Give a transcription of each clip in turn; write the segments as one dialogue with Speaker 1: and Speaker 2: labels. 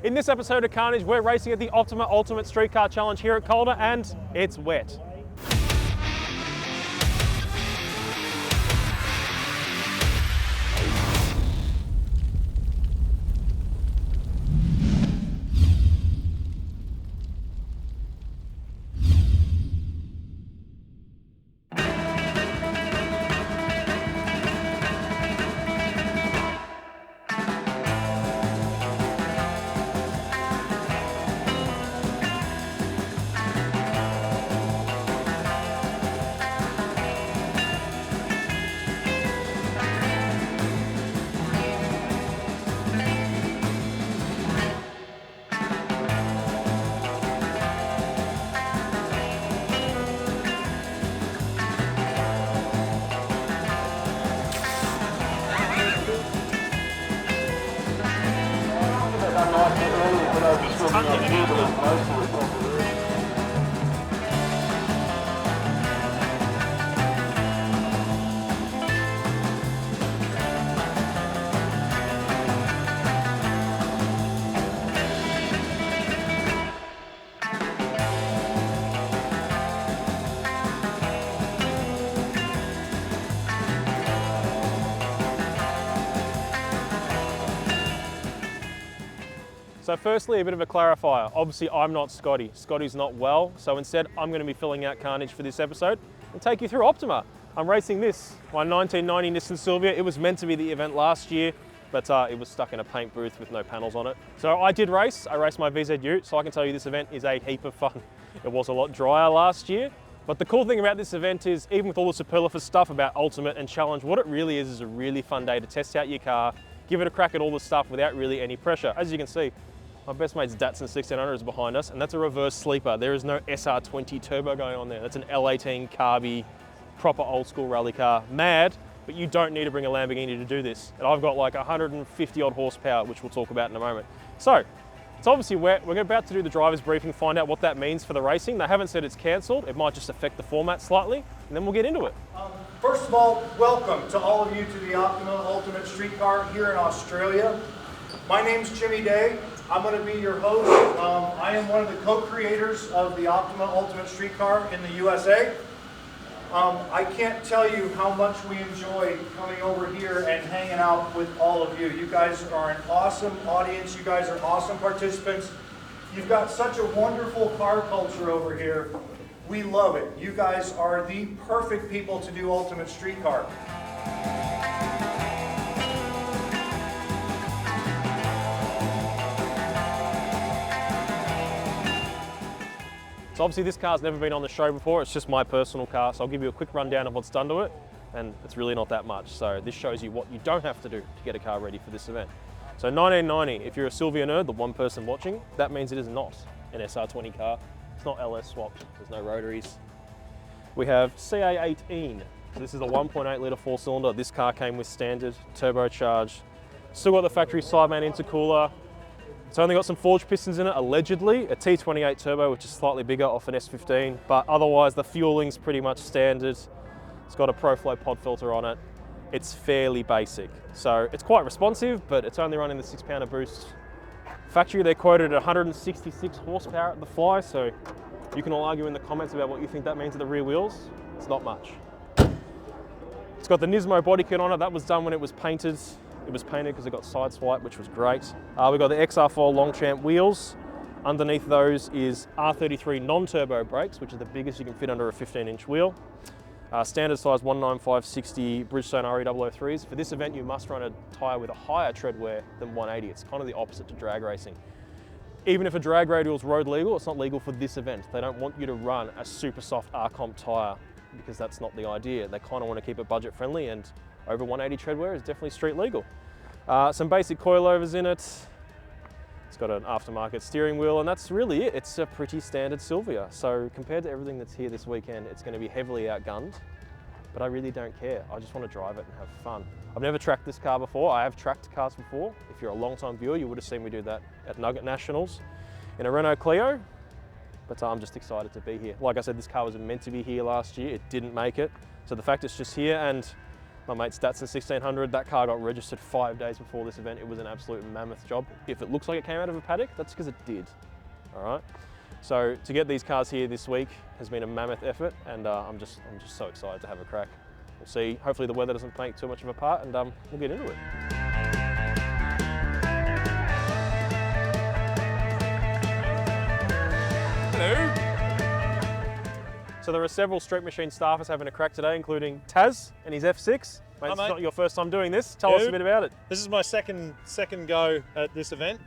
Speaker 1: In this episode of Carnage, we're racing at the Optima Ultimate Streetcar Challenge here at Calder, and it's wet. So firstly, a bit of a clarifier. Obviously, I'm not Scotty. Scotty's not well, so instead I'm going to be filling out Carnage for this episode and take you through Optima. I'm racing this, my 1990 Nissan Silvia. It was meant to be the event last year, but it was stuck in a paint booth with no panels on it. So I did race. I raced my VZ Ute, so I can tell you this event is a heap of fun. It was a lot drier last year, but the cool thing about this event is, even with all the superlative stuff about Ultimate and Challenge, what it really is a really fun day to test out your car, give it a crack at all the stuff without really any pressure. As you can see, my best mate's Datsun 1600 is behind us, and that's a reverse sleeper. There is no SR20 turbo going on there. That's an L18 carby, proper old school rally car. Mad, but you don't need to bring a Lamborghini to do this. And I've got like 150 odd horsepower, which we'll talk about in a moment. So, it's obviously wet. We're about to do the driver's briefing, find out what that means for the racing. They haven't said it's cancelled. It might just affect the format slightly, and then we'll get into it.
Speaker 2: First of all, welcome to all of you to the Optima Ultimate Streetcar here in Australia. My name's Jimmy Day. I'm going to be your host. I am one of the co-creators of the Optima Ultimate Streetcar in the USA. I can't tell you how much we enjoy coming over here and hanging out with all of you. You guys are an awesome audience. You guys are awesome participants. You've got such a wonderful car culture over here. We love it. You guys are the perfect people to do Ultimate Streetcar.
Speaker 1: So obviously this car's never been on the show before, it's just my personal car, so I'll give you a quick rundown of what's done to it, and it's really not that much. So this shows you what you don't have to do to get a car ready for this event. So 1990, if you're a Silvia nerd, the one person watching, that means it is not an SR20 car. It's not LS swapped, there's no rotaries. We have CA18, so this is a 1.8 litre 4-cylinder. This car came with standard turbocharged. Still got the factory side main intercooler. It's only got some forged pistons in it, allegedly. A T28 turbo, which is slightly bigger off an S15, but otherwise the fueling's pretty much standard. It's got a ProFlow pod filter on it. It's fairly basic. So it's quite responsive, but it's only running the 6-pounder boost. Factory, they're quoted at 166 horsepower at the fly, so you can all argue in the comments about what you think that means at the rear wheels. It's not much. It's got the Nismo body kit on it. That was done when it was painted. It was painted because it got side swipe, which was great. We've got the XR4 Longchamp wheels. Underneath those is R33 non-turbo brakes, which is the biggest you can fit under a 15-inch wheel. Standard size 195/60 Bridgestone RE003s. For this event, you must run a tyre with a higher tread wear than 180. It's kind of the opposite to drag racing. Even if a drag radial is road legal, it's not legal for this event. They don't want you to run a super soft R-Comp tyre because that's not the idea. They kind of want to keep it budget friendly, and over 180 tread wear is definitely street legal. Some basic coilovers in it. It's got an aftermarket steering wheel, and that's really it. It's a pretty standard Silvia. So compared to everything that's here this weekend, it's going to be heavily outgunned, but I really don't care. I just want to drive it and have fun. I've never tracked this car before. I have tracked cars before. If you're a long-time viewer, you would have seen me do that at Nugget Nationals in a Renault Clio, but I'm just excited to be here. Like I said, this car was meant to be here last year. It didn't make it. So the fact it's just here, and my mate's Datsun 1600. That car got registered 5 days before this event. It was an absolute mammoth job. If it looks like it came out of a paddock, that's because it did, all right? So to get these cars here this week has been a mammoth effort, and I'm just so excited to have a crack. We'll see. Hopefully the weather doesn't make too much of a part, and we'll get into it. Hello. So there are several Street Machine staffers having a crack today, including Taz and his F6. Mate, it's not your first time doing this. Tell us a bit about it.
Speaker 3: This is my second go at this event.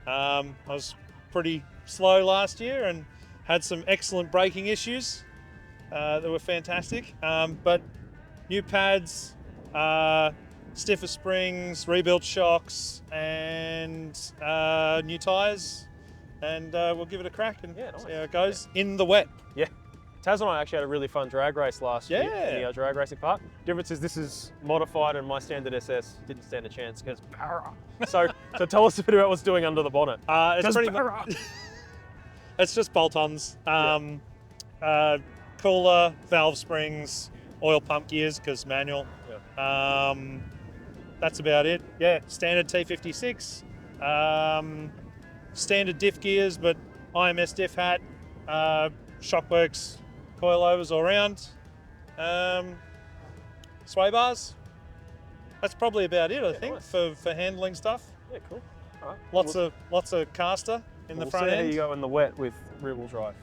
Speaker 3: I was pretty slow last year and had some excellent braking issues that were fantastic. But new pads, stiffer springs, rebuilt shocks, and new tyres. And we'll give it a crack and
Speaker 1: nice.
Speaker 3: see how it goes in the wet.
Speaker 1: Yeah. Taz and I actually had a really fun drag race last year in the drag racing part. Difference is this is modified and my standard SS didn't stand a chance because So tell us a bit about what's doing under the bonnet.
Speaker 3: It's pretty much, it's just bolt-ons, cooler, valve springs, oil pump gears because manual. Yeah. That's about it. Yeah, standard T56, standard diff gears, but IMS diff hat, Shockworks coilovers all around, sway bars. That's probably about it, I think, nice. for handling stuff.
Speaker 1: Yeah, cool. All right.
Speaker 3: Lots of caster in the front
Speaker 1: end.
Speaker 3: end.
Speaker 1: How you go in the wet with rear-wheel drive.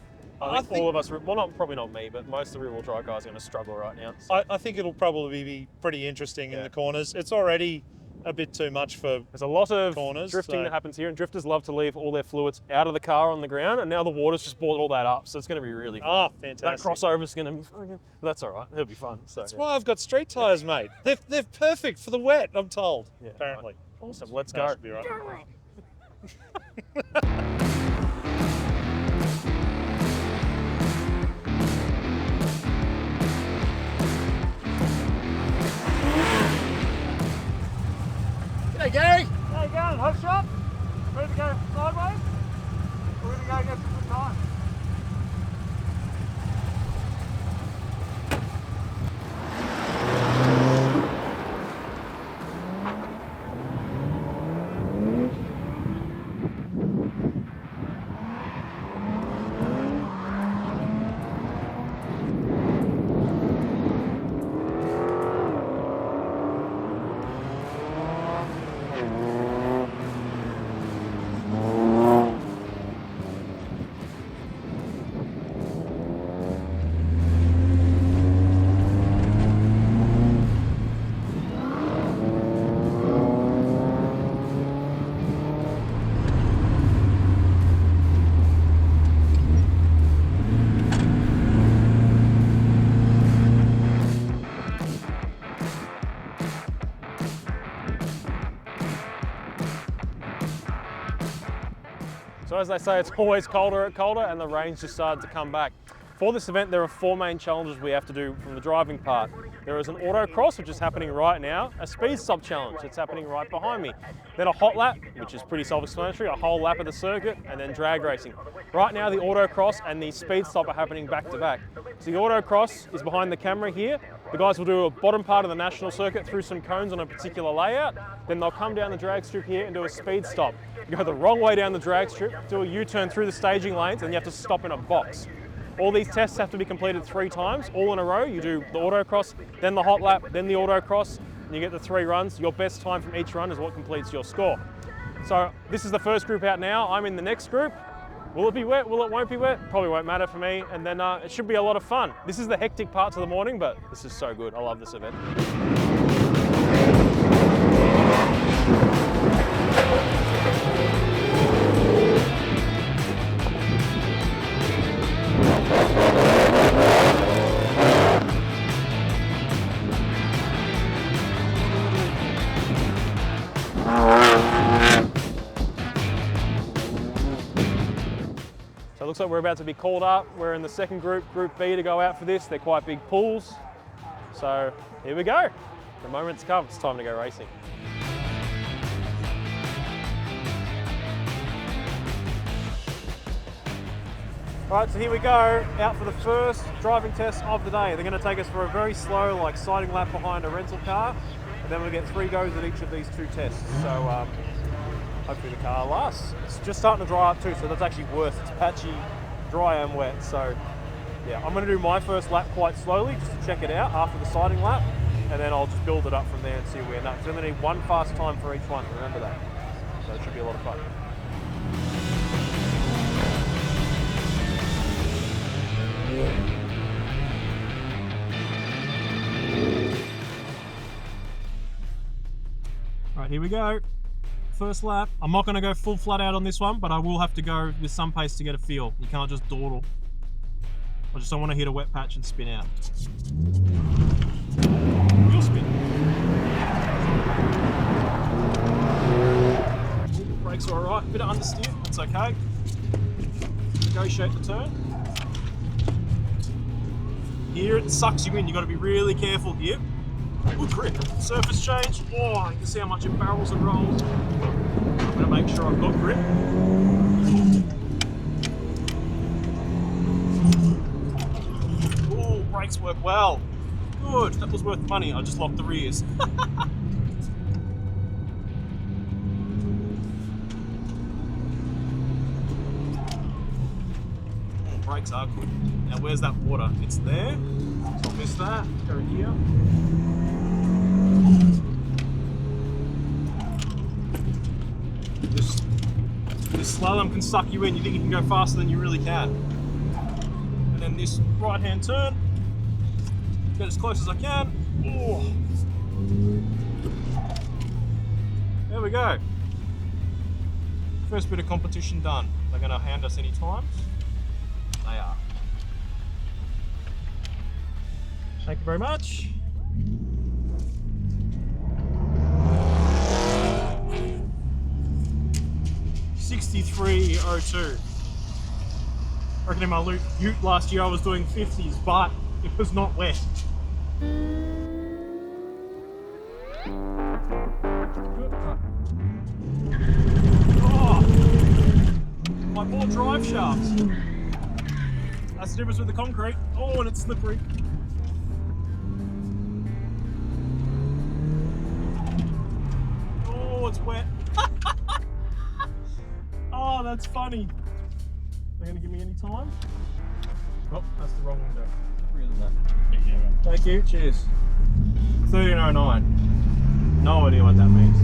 Speaker 1: I think all of us, well, probably not me, but most of the rear-wheel drive guys are going to struggle right now. So.
Speaker 3: I think it'll probably be pretty interesting in the corners. It's already a bit too much for
Speaker 1: There's a lot of
Speaker 3: corners,
Speaker 1: drifting that happens here, and drifters love to leave all their fluids out of the car on the ground, and now the water's just brought all that up, so it's going to be really fun.
Speaker 3: Oh, fantastic.
Speaker 1: That crossover's going to, that's all right, it'll be fun. So,
Speaker 3: that's why I've got street tyres, mate. They're perfect for the wet, I'm told, apparently.
Speaker 1: Right. Awesome, let's go.
Speaker 3: Should be right.
Speaker 2: Hey Gary!
Speaker 3: How you going? Hot shot? Ready to go sideways? We're going to go get some good time.
Speaker 1: So as they say, it's always colder and the rain's just started to come back. For this event, there are 4 main challenges we have to do from the driving part. There is an autocross, which is happening right now, a speed stop challenge that's happening right behind me, then a hot lap, which is pretty self-explanatory, a whole lap of the circuit, and then drag racing. Right now, the autocross and the speed stop are happening back to back. So the autocross is behind the camera here. The guys will do a bottom part of the national circuit through some cones on a particular layout, then they'll come down the drag strip here and do a speed stop. You go the wrong way down the drag strip, do a U-turn through the staging lanes, and you have to stop in a box. All these tests have to be completed 3 times, all in a row. You do the autocross, then the hot lap, then the autocross, and you get the 3 runs. Your best time from each run is what completes your score. So this is the first group out now. I'm in the next group. Will it be wet? Will it won't be wet? Probably won't matter for me. And then it should be a lot of fun. This is the hectic parts of the morning, but this is so good. I love this event. So it looks like we're about to be called up. We're in the second group, Group B, to go out for this. They're quite big pools. So here we go. The moment's come. It's time to go racing. All right, so here we go, out for the first driving test of the day. They're going to take us for a very slow, like, sighting lap behind a rental car, and then we'll get 3 goes at each of these 2 tests. So hopefully the car lasts. It's just starting to dry up too, so that's actually worse. It's patchy, dry and wet. So yeah, I'm going to do my first lap quite slowly just to check it out after the sighting lap, and then I'll just build it up from there and see where we end up. So I'm going to need 1 fast time for each one, remember that. So it should be a lot of fun. Right, here we go. First lap. I'm not going to go full flat out on this one, but I will have to go with some pace to get a feel. You can't just dawdle. I just don't want to hit a wet patch and spin out. Wheel spin. Brakes are alright. Bit of understeer. That's okay. Negotiate the turn. Here it sucks you in. You've got to be really careful here. Good grip. Surface change. Oh, you can see how much it barrels and rolls. I'm going to make sure I've got grip. Oh, brakes work well. Good. That was worth the money. I just locked the rears. Brakes are good. Now where's that water? It's there. Don't miss that. Go here. This slalom can suck you in. You think you can go faster than you really can. And then this right hand turn. Get as close as I can. Oh. There we go. First bit of competition done. They're going to hand us any times. They are. Thank you very much. $63.02. I reckon in my ute last year I was doing 50s, but it was not wet. Oh, like more drive shafts. That's the difference with the concrete. Oh, and it's slippery. Oh, it's wet. Oh, that's funny. They're going to give me any time? Oh, that's the wrong window. Thank you. Cheers. 1309. No idea what that means.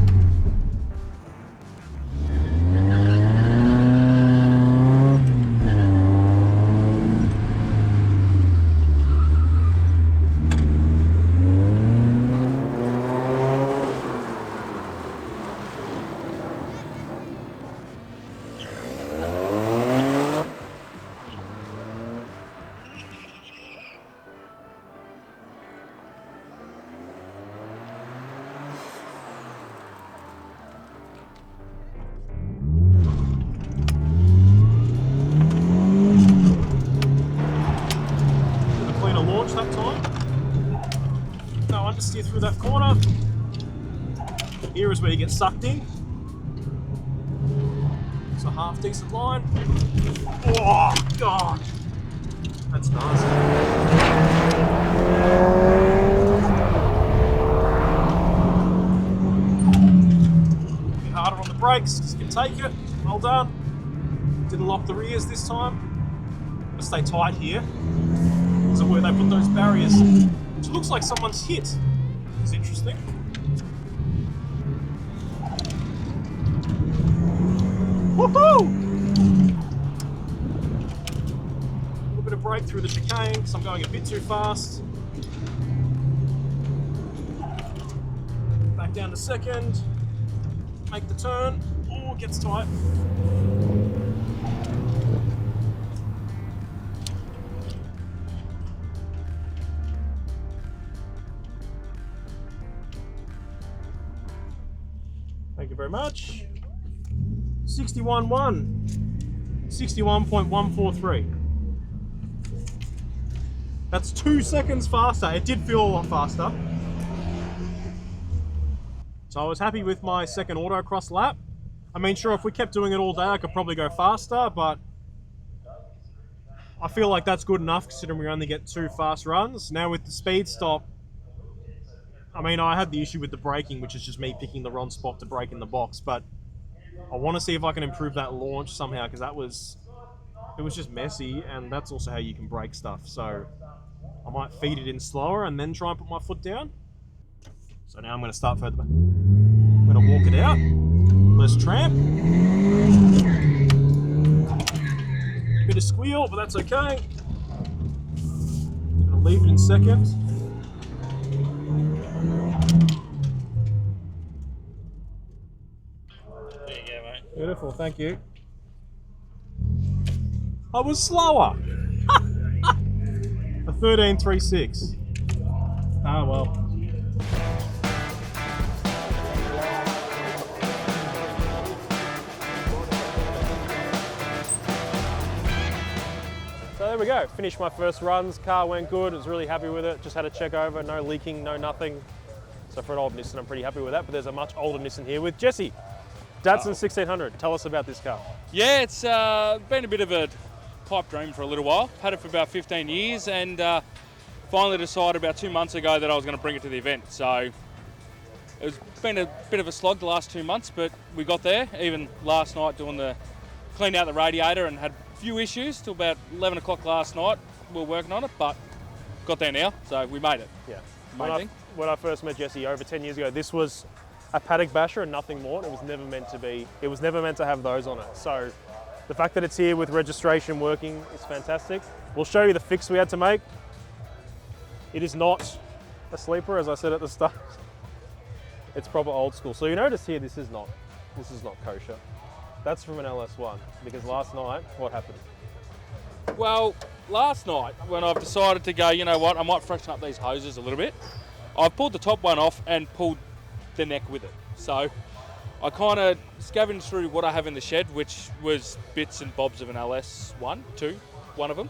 Speaker 1: That time. No understeer through that corner. Here is where you get sucked in. It's a half decent line. Oh god, that's nasty. A bit harder on the brakes, just can take it. Well done. Didn't lock the rears this time. Gotta stay tight here. Of where they put those barriers, which looks like someone's hit. It's interesting. Woohoo! A little bit of brake through the chicane because I'm going a bit too fast. Back down to second. Make the turn. Oh, it gets tight. Thank you very much. 61.1. 61.143. That's 2 seconds faster. It did feel a lot faster. So I was happy with my second autocross lap. I mean, sure, if we kept doing it all day, I could probably go faster, but I feel like that's good enough considering we only get 2 fast runs. Now with the speed stop, I mean, I had the issue with the braking, which is just me picking the wrong spot to brake in the box, but I want to see if I can improve that launch somehow, because it was just messy, and that's also how you can brake stuff. So I might feed it in slower and then try and put my foot down. So now I'm going to start further back. I'm going to walk it out. Less tramp. Bit of squeal, but that's okay. Gonna leave it in second.
Speaker 3: There you go, mate.
Speaker 1: Beautiful, thank you. I was slower. A 13.36. Ah well. So there we go, finished my first runs, car went good, I was really happy with it, just had a check over, no leaking, no nothing. So for an old Nissan, I'm pretty happy with that, but there's a much older Nissan here with Jesse. Datsun 1600, tell us about this car.
Speaker 4: Yeah, it's been a bit of a pipe dream for a little while. Had it for about 15 years and finally decided about 2 months ago that I was going to bring it to the event. So it's been a bit of a slog the last 2 months, but we got there. Even last night cleaned out the radiator and had a few issues till about 11 o'clock last night. We were working on it, but got there now, so we made it.
Speaker 1: Yeah.
Speaker 4: Main thing.
Speaker 1: When I first met Jesse over 10 years ago, this was a paddock basher and nothing more. It was never meant to have those on it. So the fact that it's here with registration working is fantastic. We'll show you the fix we had to make. It is not a sleeper, as I said at the start. It's proper old school. So you notice here, this is not kosher. That's from an LS1, because last night, what happened?
Speaker 4: Well, last night when I've decided to go, you know what, I might freshen up these hoses a little bit, I've pulled the top one off and pulled the neck with it. So I kind of scavenged through what I have in the shed, which was bits and bobs of an LS1, one of them,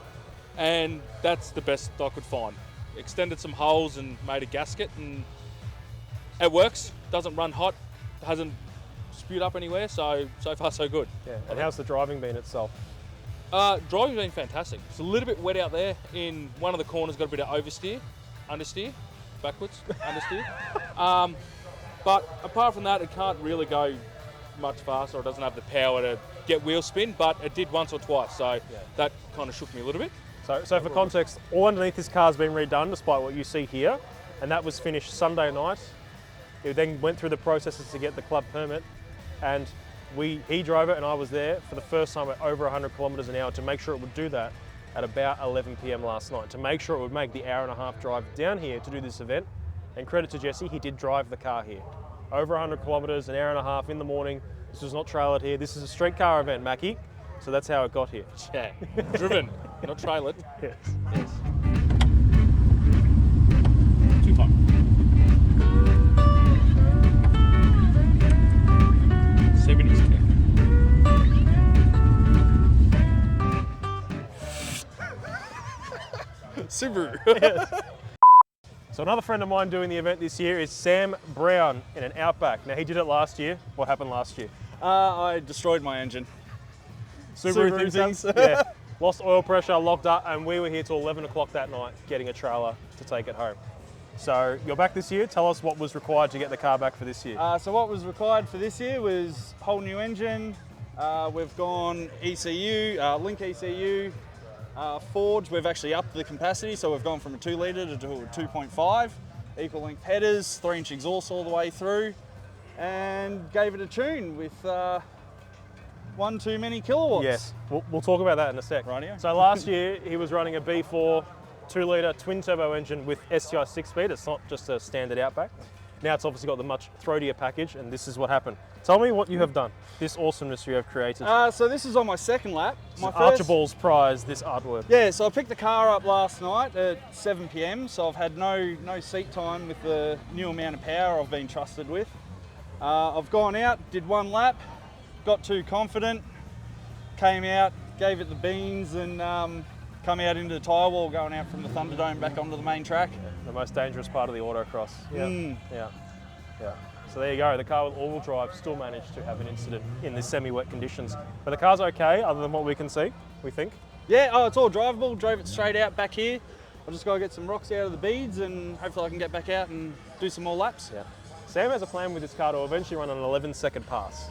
Speaker 4: and that's the best I could find. Extended some holes and made a gasket, and it works. Doesn't run hot, hasn't spewed up anywhere, so far so good.
Speaker 1: Yeah. And how's the driving been itself?
Speaker 4: Driving's been fantastic. It's a little bit wet out there. In one of the corners, got a bit of understeer, backwards, understeer. But apart from that, it can't really go much faster. It doesn't have the power to get wheel spin, but it did once or twice, so that kind of shook me a little bit.
Speaker 1: So for context, all underneath this car's been redone, despite what you see here, and that was finished Sunday night. It then went through the processes to get the club permit, and he drove it and I was there for the first time at over 100 kilometers an hour to make sure it would do that at about 11 p.m. last night, to make sure it would make the hour-and-a-half drive down here to do this event. And credit to Jesse, he did drive the car here. Over 100 kilometers, an hour-and-a-half in the morning. This was not trailered here. This is a street car event, Mackie. So that's how it got here.
Speaker 4: Yeah, driven, not trailered.
Speaker 1: Yes.
Speaker 4: Yes. Too hot. Subaru.
Speaker 1: Yes. So another friend of mine doing the event this year is Sam Brown in an Outback. Now he did it last year. What happened last year?
Speaker 5: I destroyed my engine.
Speaker 1: Subaru things. Yeah. Lost oil pressure, locked up, and we were here till 11 o'clock that night getting a trailer to take it home. So you're back this year. Tell us what was required to get the car back for this year.
Speaker 5: So what was required for this year was whole new engine. We've gone ECU, link ECU, forge. We've actually upped the capacity, so we've gone from a 2 litre to a 2.5. Equal length headers, 3-inch exhaust all the way through, and gave it a tune with one too many kilowatts.
Speaker 1: Yes, we'll talk about that in a sec.
Speaker 5: Rightio.
Speaker 1: So last year he was running a B4 2 litre twin turbo engine with STI 6-speed. It's not just a standard Outback. Now it's obviously got the much throatier package, and this is what happened. Tell me what you have done, this awesomeness you have created.
Speaker 5: So this is on my second lap. My first,
Speaker 1: Archibald's prize, this artwork.
Speaker 5: Yeah, so I picked the car up last night at 7 p.m, so I've had no seat time with the new amount of power I've been trusted with. I've gone out, did 1 lap, got too confident, came out, gave it the beans, and come out into the tyre wall going out from the Thunderdome back onto the main track.
Speaker 1: The most dangerous part of the autocross.
Speaker 5: Mm.
Speaker 1: Yeah. So there you go, the car with all-wheel drive still managed to have an incident in the semi-wet conditions. But the car's okay, other than what we can see, we think.
Speaker 5: Yeah, oh, it's all drivable. Drove it straight out back here. I just got to get some rocks out of the beads and hopefully I can get back out and do some more laps.
Speaker 1: Yeah. Sam has a plan with this car to eventually run an 11-second pass.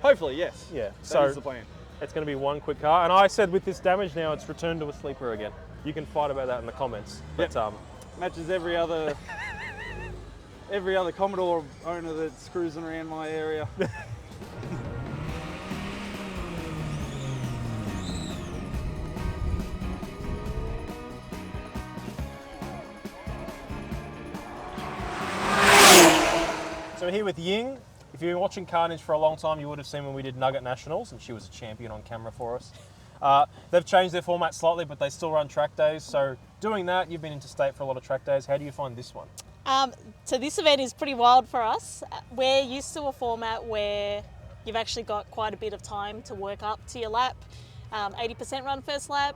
Speaker 5: Hopefully, yes.
Speaker 1: Yeah.
Speaker 5: That is the plan.
Speaker 1: It's going to be one quick car. And I said with this damage now, it's returned to a sleeper again. You can fight about that in the comments. But
Speaker 5: matches every other Commodore owner that's cruising around my area.
Speaker 1: So we're here with Ying. If you've been watching Carnage for a long time, you would have seen when we did Nugget Nationals, and she was a champion on camera for us. They've changed their format slightly, but they still run track days. So doing that, you've been interstate for a lot of track days. How do you find this one?
Speaker 6: So this event is pretty wild for us. We're used to a format where you've actually got quite a bit of time to work up to your lap, 80% run first lap,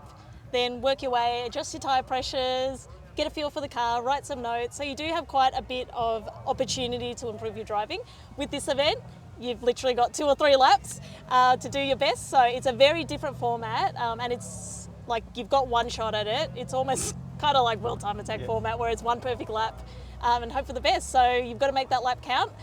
Speaker 6: then work your way, adjust your tyre pressures, get a feel for the car, write some notes. So you do have quite a bit of opportunity to improve your driving. With this event, you've literally got 2 or 3 laps to do your best. So it's a very different format and it's like you've got one shot at it. It's almost kind of like World Time Attack format where it's one perfect lap and hope for the best. So you've got to make that lap count.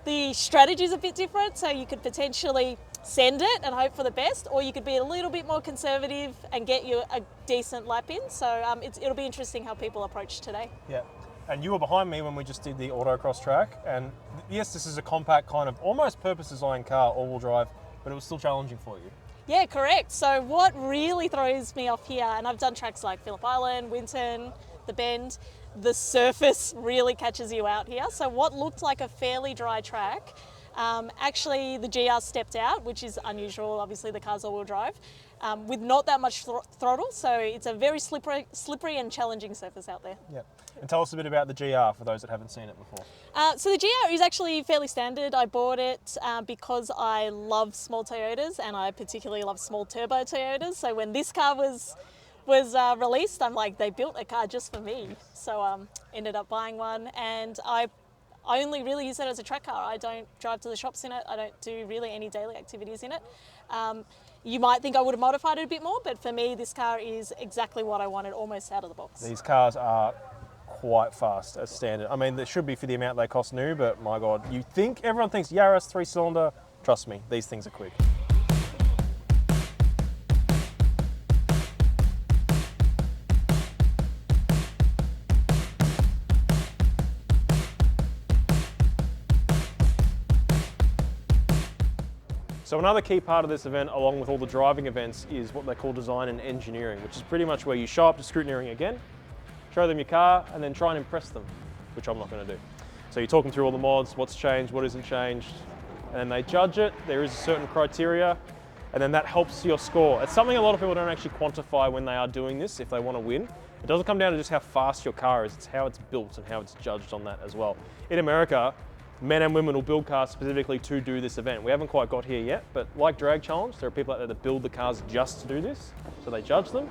Speaker 6: The strategy is a bit different. So you could potentially send it and hope for the best, or you could be a little bit more conservative and get you a decent lap in. So it'll be interesting how people approach today.
Speaker 1: Yeah. And you were behind me when we just did the autocross track. And yes, this is a compact kind of almost purpose-designed car, all-wheel drive, but it was still challenging for you.
Speaker 6: Yeah, correct. So what really throws me off here, and I've done tracks like Phillip Island, Winton, The Bend, the surface really catches you out here. So what looked like a fairly dry track, actually the GR stepped out, which is unusual. Obviously the car's all-wheel drive, with not that much throttle. So it's a very slippery and challenging surface out there.
Speaker 1: Yeah. And tell us a bit about the GR for those that haven't seen it before.
Speaker 6: So the GR is actually fairly standard. I bought it because I love small Toyotas and I particularly love small turbo Toyotas. So when this car was released, I'm like, they built a car just for me. So ended up buying one, and I only really use it as a track car. I don't drive to the shops in it. I don't do really any daily activities in it. You might think I would have modified it a bit more, but for me, this car is exactly what I wanted, almost out of the box.
Speaker 1: These cars are quite fast as standard. I mean, they should be for the amount they cost new, but my God, everyone thinks Yaris 3-cylinder. Trust me, these things are quick. So another key part of this event, along with all the driving events, is what they call design and engineering, which is pretty much where you show up to scrutineering again, show them your car, and then try and impress them, which I'm not going to do. So you talk them through all the mods, what's changed, what isn't changed, and then they judge it. There is a certain criteria, and then that helps your score. It's something a lot of people don't actually quantify when they are doing this, if they want to win. It doesn't come down to just how fast your car is, it's how it's built and how it's judged on that as well. In America, men and women will build cars specifically to do this event. We haven't quite got here yet, but like Drag Challenge, there are people out there that build the cars just to do this. So they judge them,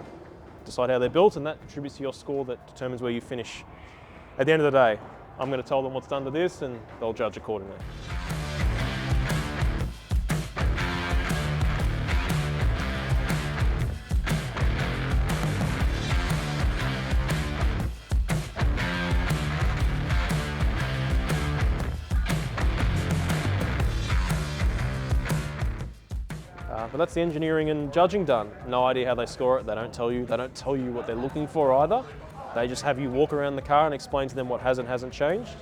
Speaker 1: decide how they're built, and that contributes to your score that determines where you finish. At the end of the day, I'm going to tell them what's done to this and they'll judge accordingly. But that's the engineering and judging done. No idea how they score it. They don't tell you. They don't tell you what they're looking for either. They just have you walk around the car and explain to them what has and hasn't changed.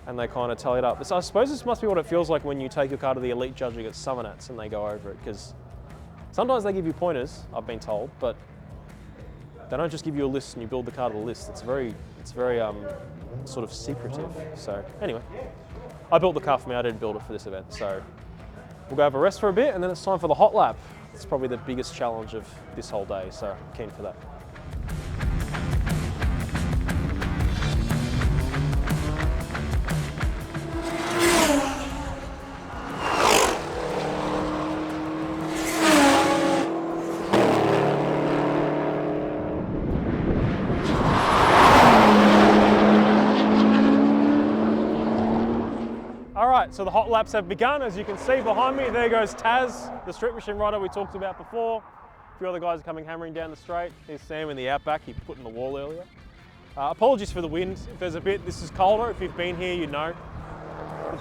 Speaker 1: And they kind of tally it up. So I suppose this must be what it feels like when you take your car to the elite judging at Summernats and they go over it. Because sometimes they give you pointers, I've been told, but they don't just give you a list and you build the car to the list. It's very sort of secretive. So anyway, I built the car for me. I didn't build it for this event. So we'll go have a rest for a bit and then it's time for the hot lap. It's probably the biggest challenge of this whole day, so keen for that. So the hot laps have begun. As you can see behind me, there goes Taz, the street machine rider we talked about before. few other guys are coming hammering down the straight. Here's Sam in the outback, he put in the wall earlier. Apologies for the wind. If there's a bit, this is colder. If you've been here, you know.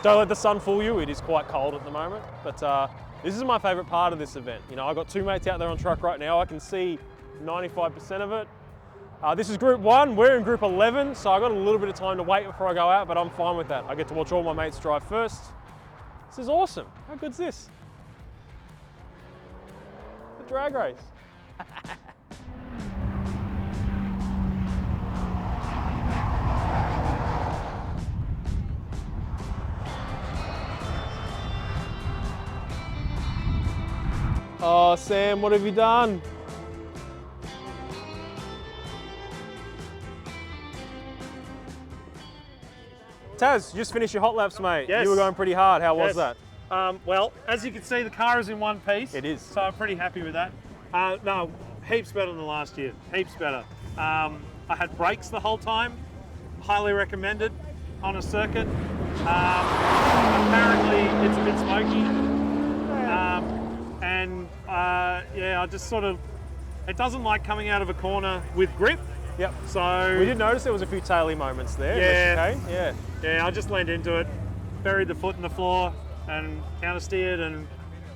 Speaker 1: Don't let the sun fool you, it is quite cold at the moment. But this is my favourite part of this event. You know, I've got two mates out there on truck right now. I can see 95% of it. This is group 1, we're in group 11, so I've got a little bit of time to wait before I go out, but I'm fine with that. I get to watch all my mates drive first. This is awesome. How good's this? The drag race. Oh, Sam, what have you done? Taz, you just finished your hot laps, mate.
Speaker 3: Yes.
Speaker 1: You were going pretty hard. How was
Speaker 3: Yes.
Speaker 1: that?
Speaker 3: Well, as you can see, the car is in one piece.
Speaker 1: It is.
Speaker 3: So I'm pretty happy with that. No, heaps better than last year. Heaps better. I had brakes the whole time. Highly recommended on a circuit. Apparently, it's a bit smoky. Yeah, I just sort of, it doesn't like coming out of a corner with grip.
Speaker 1: Yep.
Speaker 3: So
Speaker 1: We did notice there was a few taily moments there.
Speaker 3: Yeah.
Speaker 1: Okay. Yeah.
Speaker 3: yeah, I just leaned into it, buried the foot in the floor and counter steered and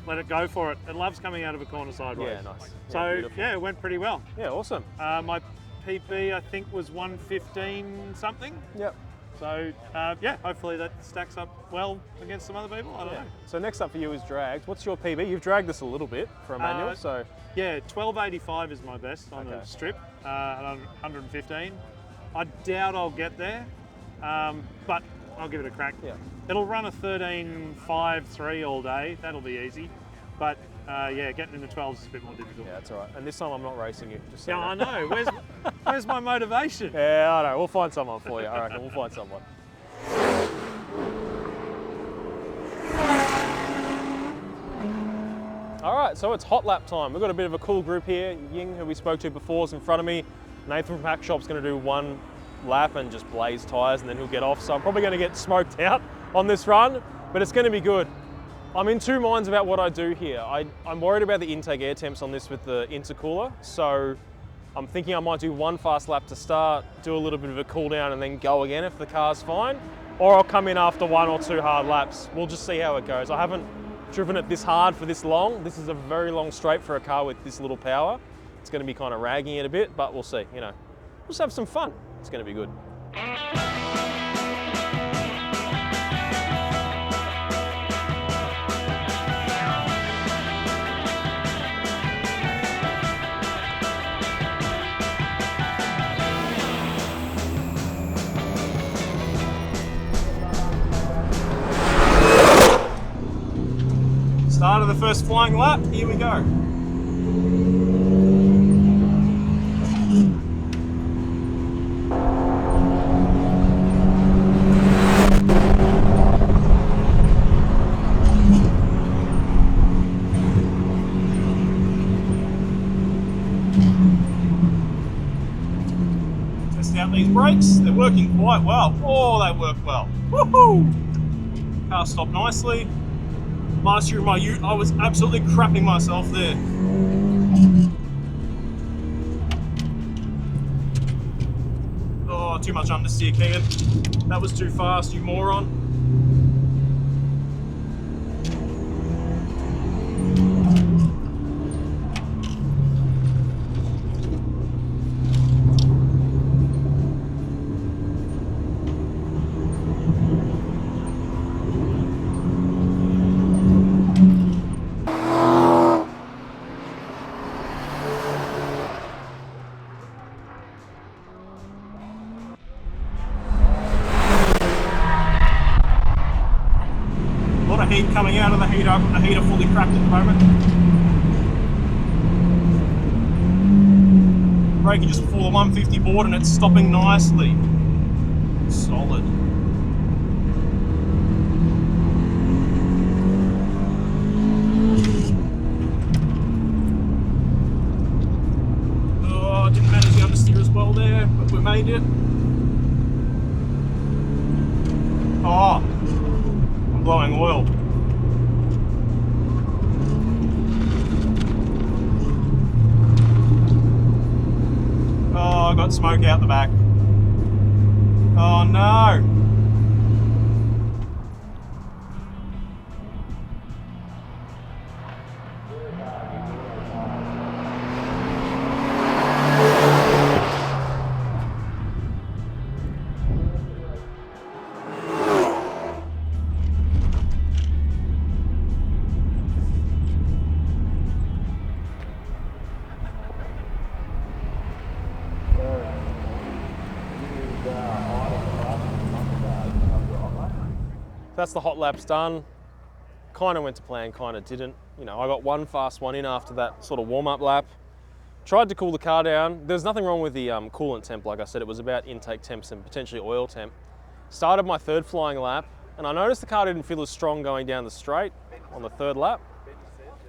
Speaker 3: let it go for it. It loves coming out of a corner sideways.
Speaker 1: Yeah, nice.
Speaker 3: So
Speaker 1: beautiful.
Speaker 3: yeah, it went pretty well.
Speaker 1: Yeah, awesome.
Speaker 3: My PB I think was 115 something.
Speaker 1: Yep.
Speaker 3: So yeah, hopefully that stacks up well against some other people. I don't know.
Speaker 1: So next up for you is dragged. What's your PB? You've dragged this a little bit for a manual, so
Speaker 3: Yeah, 1285 is my best on
Speaker 1: Okay.
Speaker 3: the strip, 115. I doubt I'll get there, but I'll give it a crack.
Speaker 1: Yeah.
Speaker 3: It'll run a 13.53 all day. That'll be easy. But yeah, getting in the 12s is a bit more difficult.
Speaker 1: yeah, that's all right. And this time I'm not racing you. Just so
Speaker 3: Yeah,
Speaker 1: you know.
Speaker 3: I know. Where's my motivation?
Speaker 1: Yeah, I know. We'll find someone for you. I reckon we'll find someone. All right, so it's hot lap time. We've got a bit of a cool group here. Ying, who we spoke to before, is in front of me. Nathan from Pack Shop's going to do one lap and just blaze tyres, and then he'll get off. So I'm probably going to get smoked out on this run, but it's going to be good. I'm in two minds about what I do here. I'm worried about the intake air temps on this with the intercooler, so I'm thinking I might do one fast lap to start, do a little bit of a cool down, and then go again if the car's fine, or I'll come in after one or two hard laps. We'll just see how it goes. I haven't driven it this hard for this long. This is a very long straight for a car with this little power. It's going to be kind of ragging it a bit, but we'll see. You know, we'll just have some fun. It's going to be good. Start of the first flying lap, here we go. Test out these brakes, they're working quite well. Oh, they work well. Woohoo! Car stopped nicely. Last year in my ute, I was absolutely crapping myself there. Oh, too much understeer, Kian. That was too fast, you moron. Heat coming out of the heater. I've got the heater fully cracked at the moment. Braking just before the 150 board and it's stopping nicely. Solid. Oh, didn't manage the understeer as well there, but we made it. Oh, I'm blowing oil.
Speaker 5: got smoke out the back. Oh no!
Speaker 1: That's the hot laps done. Kind of went to plan, kind of didn't. You know, I got one fast one in after that sort of warm-up lap. Tried to cool the car down. There's nothing wrong with the coolant temp, like I said. It was about intake temps and potentially oil temp. Started my third flying lap, and I noticed the car didn't feel as strong going down the straight on the third lap.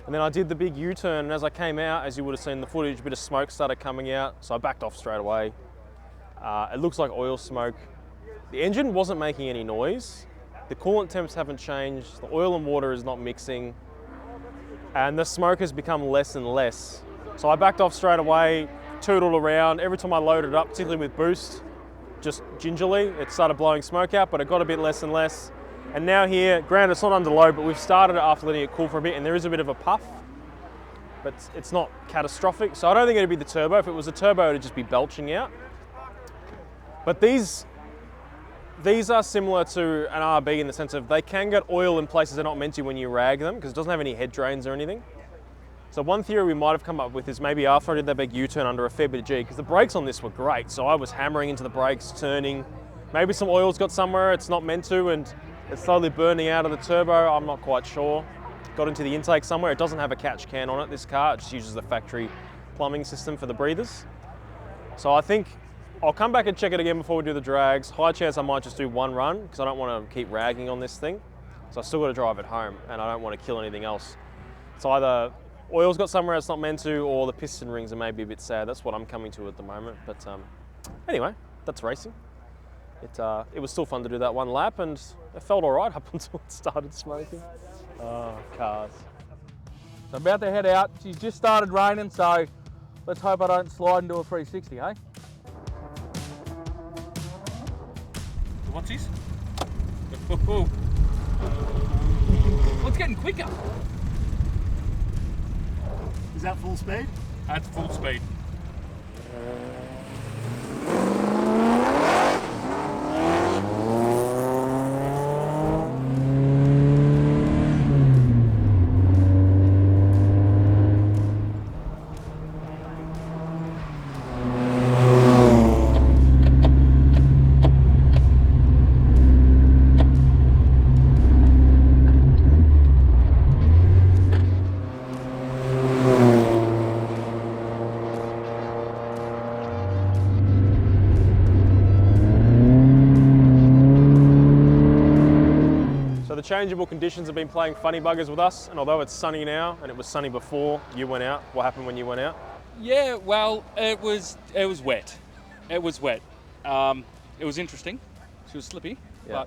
Speaker 1: And then I did the big U-turn, and as I came out, as you would have seen in the footage, a bit of smoke started coming out, so I backed off straight away. It looks like oil smoke. The engine wasn't making any noise. The coolant temps haven't changed. The oil and water is not mixing. And the smoke has become less and less. So I backed off straight away, tootled around. Every time I loaded it up, particularly with boost, just gingerly, it started blowing smoke out, but it got a bit less and less. And now here, granted it's not under load, but we've started it after letting it cool for a bit, and there is a bit of a puff, but it's not catastrophic. So I don't think it'd be the turbo. If it was a turbo, it'd just be belching out. But these are similar to an RB in the sense of they can get oil in places they're not meant to when you rag them, because it doesn't have any head drains or anything. So one theory we might have come up with is maybe after I did that big U-turn under a fair bit of G, because the brakes on this were great, so I was hammering into the brakes, turning. Maybe some oil's got somewhere it's not meant to, and it's slowly burning out of the turbo. I'm not quite sure. Got into the intake somewhere. It doesn't have a catch can on it, this car. It just uses the factory plumbing system for the breathers. So I think I'll come back and check it again before we do the drags. High chance I might just do one run, because I don't want to keep ragging on this thing. So I still got to drive it home, and I don't want to kill anything else. It's either oil's got somewhere it's not meant to, or the piston rings are maybe a bit sad. That's what I'm coming to at the moment. But anyway, that's racing. It was still fun to do that one lap, and it felt all right up until it started smoking. Oh, cars.
Speaker 7: So I'm about to head out. She's just started raining, so let's hope I don't slide into a 360, eh?
Speaker 4: What's this? Oh, it's getting quicker.
Speaker 2: Is that full speed?
Speaker 4: That's full speed.
Speaker 1: Changeable conditions have been playing funny buggers with us, and although it's sunny now and it was sunny before you went out, what happened when you went out?
Speaker 4: Yeah, well, it was wet. It was wet. It was interesting. She was slippy,
Speaker 1: Yeah.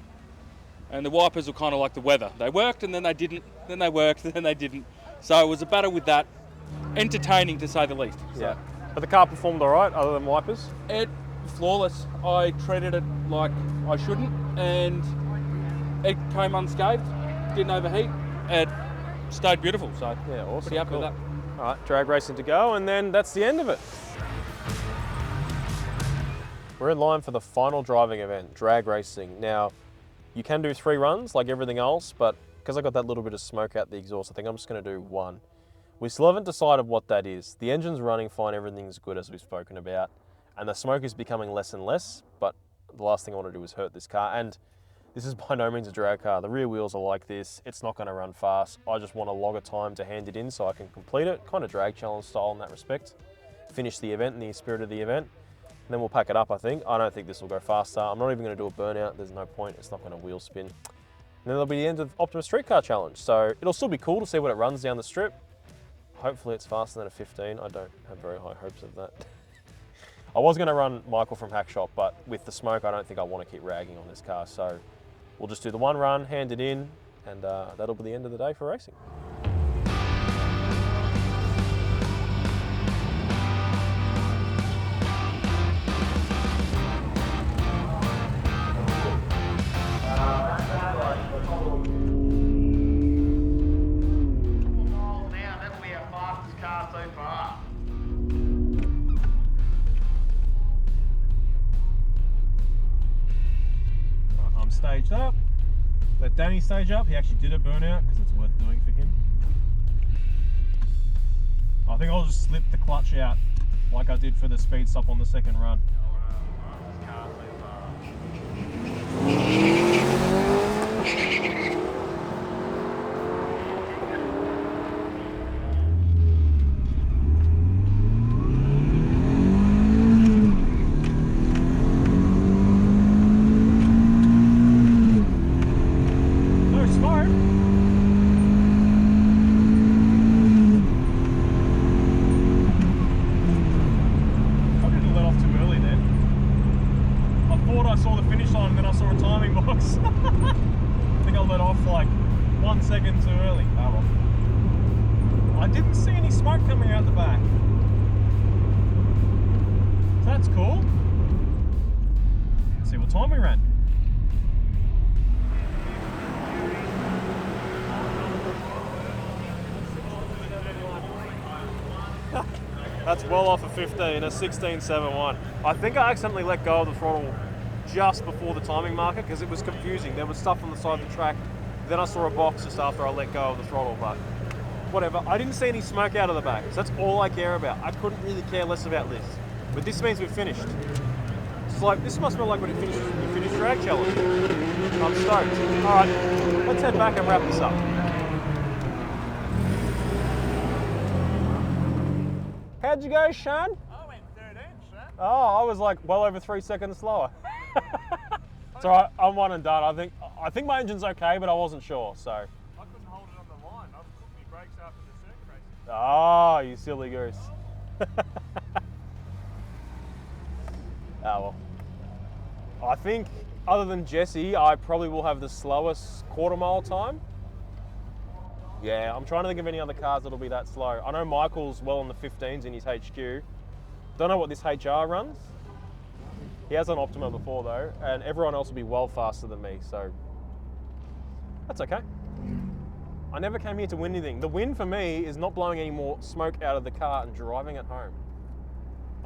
Speaker 4: and the wipers were kind of like the weather. They worked and then they didn't. Then they worked and then they didn't. So it was a battle with that. Entertaining to say the least. So.
Speaker 1: Yeah. But the car performed all right, other than wipers?
Speaker 4: It flawless. I treated it like I shouldn't, and it came unscathed, didn't overheat, it stayed beautiful, so
Speaker 1: Yeah, awesome.
Speaker 4: pretty happy
Speaker 1: Cool.
Speaker 4: with that.
Speaker 1: All right, drag racing to go, and then that's the end of it. We're in line for the final driving event, drag racing. Now, you can do 3 runs like everything else, but because I got that little bit of smoke out the exhaust, I think I'm just going to do 1. We still haven't decided what that is. The engine's running fine, everything's good as we've spoken about, and the smoke is becoming less and less, but the last thing I want to do is hurt this car. And this is by no means a drag car. The rear wheels are like this. It's not going to run fast. I just want to log a time to hand it in so I can complete it. Kind of drag challenge style in that respect. Finish the event in the spirit of the event. And then we'll pack it up, I think. I don't think this will go faster. I'm not even going to do a burnout. There's no point. It's not going to wheel spin. And then there'll be the end of Optima Streetcar Challenge. So it'll still be cool to see what it runs down the strip. Hopefully it's faster than a 15. I don't have very high hopes of that. I was going to run Michael from Hack Shop, but with the smoke, I don't think I want to keep ragging on this car. So we'll just do the 1 run, hand it in, and that'll be the end of the day for racing. I'm staged up. Let Danny stage up. He actually did a burnout because it's worth doing for him. I think I'll just slip the clutch out like I did for the speed stop on the second run. That's well off of 15, a 16.71. I think I accidentally let go of the throttle just before the timing marker because it was confusing. There was stuff on the side of the track. Then I saw a box just after I let go of the throttle, but whatever. I didn't see any smoke out of the back, so that's all I care about. I couldn't really care less about this. But this means we've finished. It's like, this must smell like when you finish drag challenge. I'm stoked. All right, let's head back and wrap this up. How'd you go, Sean?
Speaker 3: I went 13, son.
Speaker 1: Oh, I was like well over 3 seconds slower. It's all right, I'm one and done. I think my engine's okay, but I wasn't sure, so.
Speaker 3: I couldn't hold it on the line. I put my brakes after the circuit race.
Speaker 1: Oh, you silly goose. Oh well. I think, other than Jesse, I probably will have the slowest quarter mile time. Yeah, I'm trying to think of any other cars that'll be that slow. I know Michael's well in the 15s in his HQ. Don't know what this HR runs. He has an Optima before though, and everyone else will be well faster than me, so that's okay. I never came here to win anything. The win for me is not blowing any more smoke out of the car and driving it home.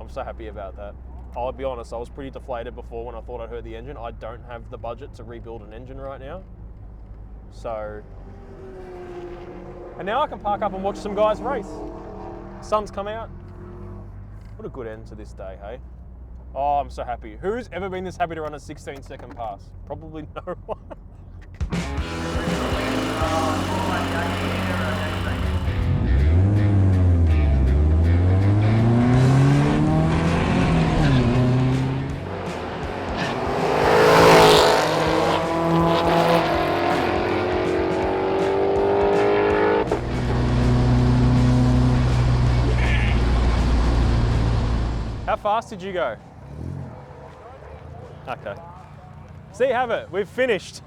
Speaker 1: I'm so happy about that. I'll be honest, I was pretty deflated before when I thought I heard the engine. I don't have the budget to rebuild an engine right now. So, and now I can park up and watch some guys race. Sun's come out. What a good end to this day, hey? Oh, I'm so happy. Who's ever been this happy to run a 16-second pass? Probably no one. How fast did you go? Okay. So you have it, we've finished.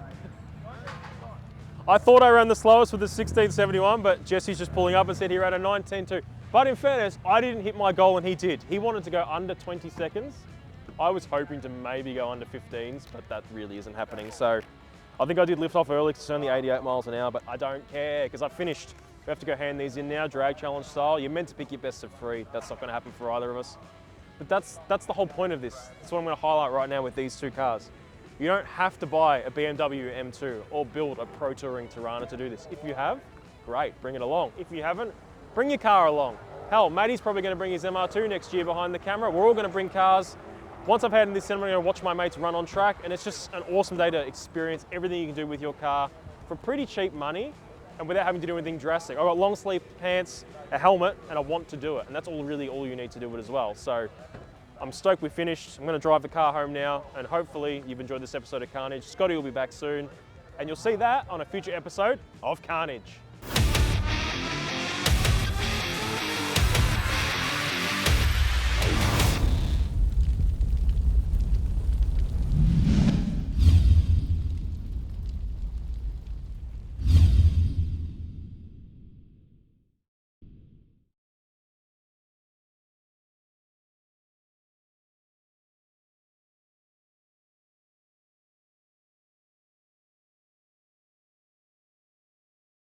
Speaker 1: I thought I ran the slowest with the 16.71, but Jesse's just pulling up and said he ran a 19.2. But in fairness, I didn't hit my goal and he did. He wanted to go under 20 seconds. I was hoping to maybe go under 15s, but that really isn't happening. So I think I did lift off early because it's only 88 miles an hour, but I don't care because I finished. We have to go hand these in now, drag challenge style. You're meant to pick your best of 3. That's not gonna happen for either of us. But that's the whole point of this. That's what I'm going to highlight right now with these two cars. You don't have to buy a BMW M2 or build a Pro Touring Tirana to do this. If you have, great, bring it along. If you haven't, bring your car along. Hell, Matty's probably going to bring his MR2 next year behind the camera. We're all going to bring cars. Once I've had this, I'm going to watch my mates run on track, and it's just an awesome day to experience everything you can do with your car for pretty cheap money and without having to do anything drastic. I've got long sleeve pants, a helmet, and I want to do it. And that's really all you need to do it as well. So I'm stoked we finished. I'm gonna drive the car home now, and hopefully you've enjoyed this episode of Carnage. Scotty will be back soon, and you'll see that on a future episode of Carnage.